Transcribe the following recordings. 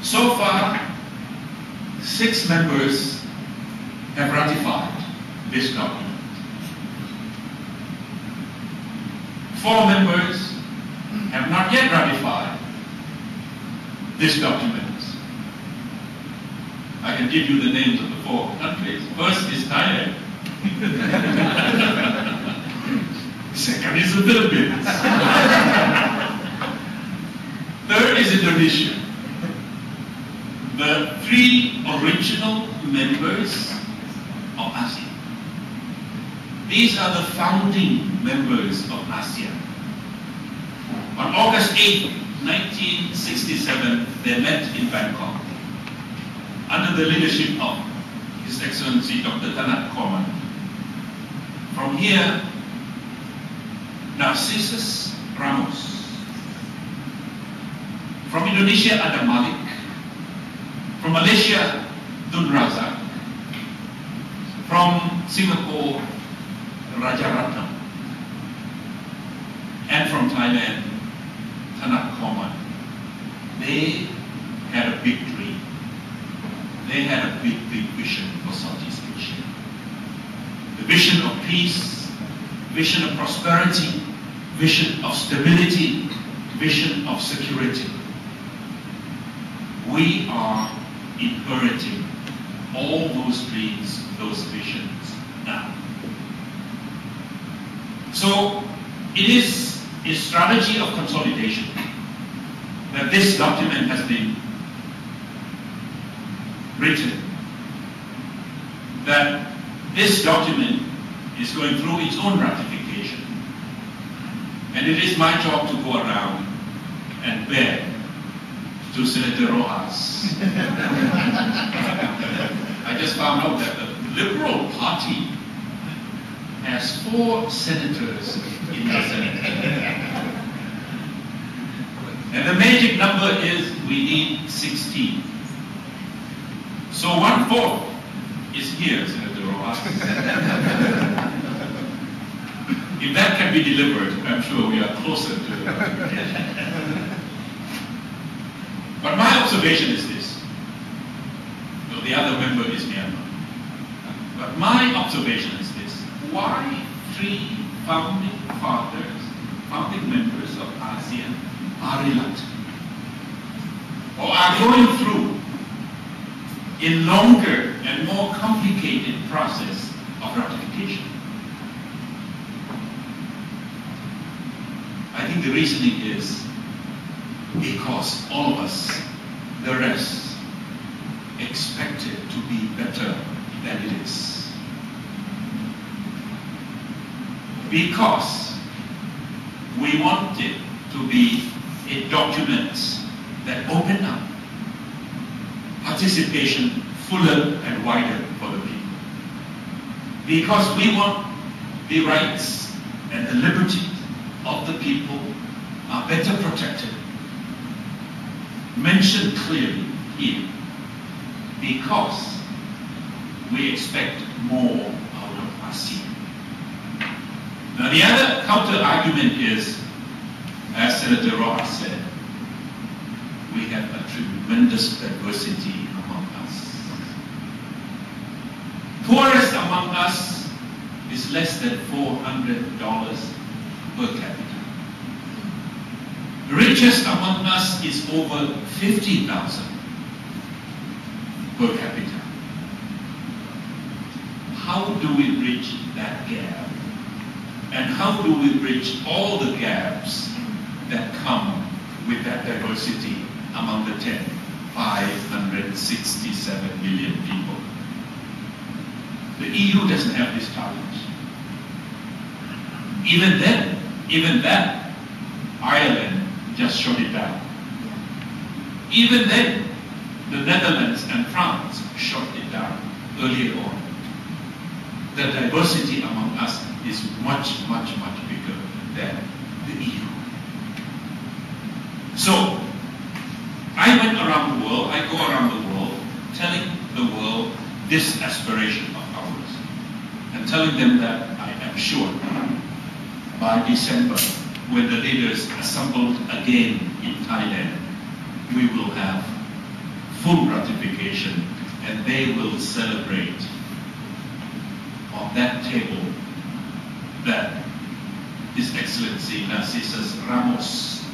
So far, 6 members have ratified this document. 4 members have not yet ratified this document. I can give you the names of the 4 countries. First is Thailand. Second is the Philippines. Third is Indonesia. The 3 original members of ASEAN. These are the founding members of ASEAN. On August 8, 1967, they met in Bangkok under the leadership of His Excellency Dr. Tharnak Korman. From here, Narcissus Ramos. From Indonesia, Adam Malik. From Malaysia, Tun Razak. From Singapore, Rajaratnam. And from Thailand, Tharnak Korman. They had a big dream. They had a big vision for Southeast Asia. The vision of peace, vision of prosperity, vision of stability, vision of security. We are inheriting all those dreams, those visions now. So it is a strategy of consolidation that this document has been written, that this document is going through its own ratification. And it is my job to go around and beg to Senator Rojas. I just found out that the Liberal Party has 4 senators in the Senate. And the magic number is we need 16. So 1/4 is here, Senator Rojas. If that can be delivered, I'm sure we are closer to it. But my observation is this. So the other member is Myanmar. But my observation is this. Why 3 founding fathers, founding members of ASEAN are reluctant or are going through a longer and more complicated process of ratification? I think the reasoning is because all of us, the rest, expect it to be better than it is. Because we want it to be a document that opens up participation fuller and wider for the people. Because we want the rights and the liberties of the people are better protected, mentioned clearly here, because we expect more out of ASEAN. Now the other counter argument is, as Senator Rojas said, we have a tremendous diversity among us. Poorest among us is less than $400 per capita. Richest among us is over 50,000 per capita. How do we bridge that gap? And how do we bridge all the gaps that come with that diversity among the 567 million people? The EU doesn't have this challenge. Even that, Ireland just shut it down. Even then, the Netherlands and France shut it down earlier on. The diversity among us is much, much, much bigger than the EU. So, I went around the world, I go around the world, telling the world this aspiration of ours, and telling them that I am sure by December, when the leaders assembled again in Thailand, we will have full ratification, and they will celebrate on that table that His Excellency Narcissus Ramos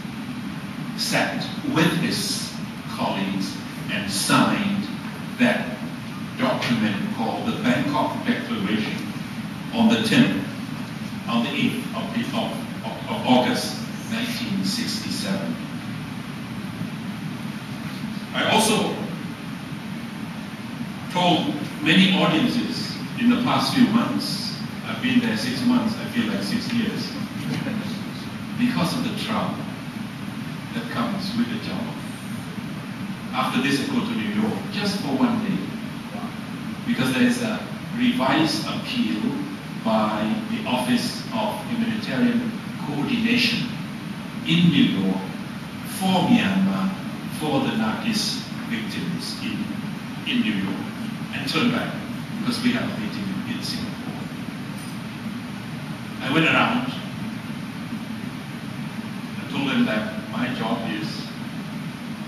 sat with his colleagues and signed that document called the Bangkok Declaration on the 8th of August 1967. I also told many audiences in the past few months, I've been there 6 months, I feel like 6 years, because of the trouble that comes with the job. After this, I go to New York just for 1 day, because there is a revised appeal by the Office of Humanitarian Coordination in New York for Myanmar, for the Nakis victims in New York, and turn back because we have a meeting in Singapore. I went around and told them that my job is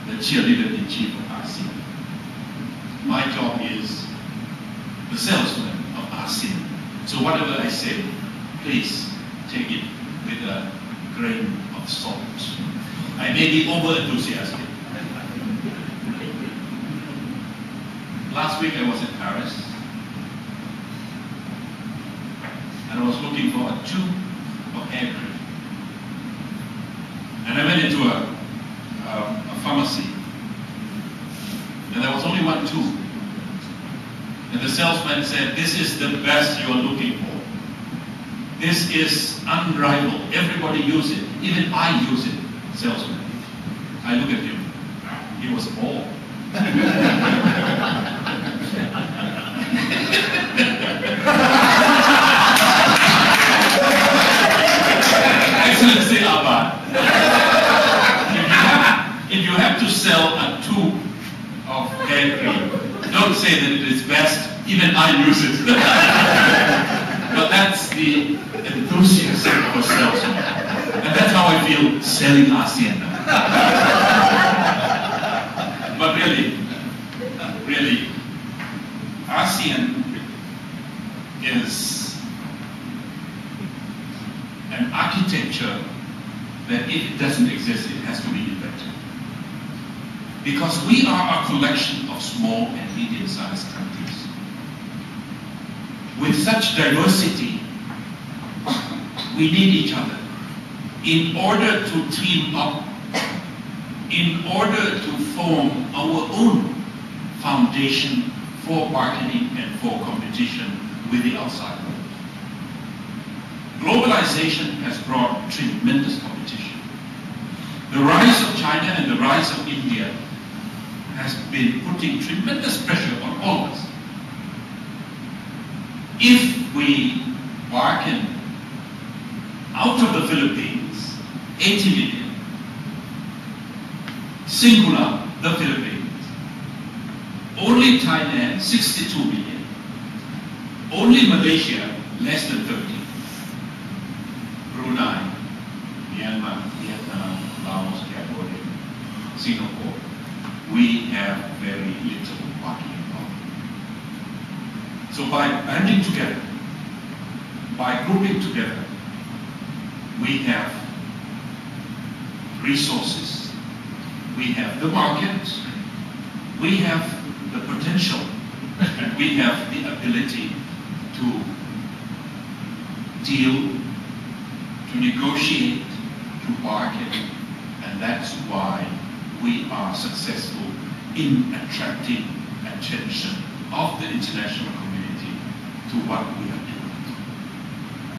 the cheerleader-in-chief of ASEAN. My job is the salesman of ASEAN. So whatever I say, please take it with a grain of salt. I may be over-enthusiastic. Last week I was in Paris, and I was looking for a tube of hair cream. And I went into a pharmacy, and there was only one tube. And the salesman said, "This is the best you are looking for. This is unrivaled. Everybody uses it. Even I use it." Salesman. I look at him. He was bald. Excellency Abba, if you have to sell a tube of hair cream, don't say that it is best. Even I use it. But that's the enthusiasm of a salesman. And that's how I feel selling ASEAN. But really, ASEAN is an architecture that if it doesn't exist, it has to be invented. Because we are a collection of small and medium-sized countries. With such diversity, we need each other in order to team up, in order to form our own foundation for bargaining and for competition with the outside world. Globalization has brought tremendous competition. The rise of China and the rise of India has been putting tremendous pressure on all of us. If we bargain out of the Philippines 80 million, singular the Philippines, only Thailand 62 million, only Malaysia less than 30, Brunei, Myanmar, Vietnam, Laos, Cambodia, Singapore, we have very little bargaining power. So by banding together, by grouping together, we have resources, we have the market, we have the potential, and we have the ability to deal, to negotiate, to bargain, and that's why we are successful in attracting attention of the international community to what we have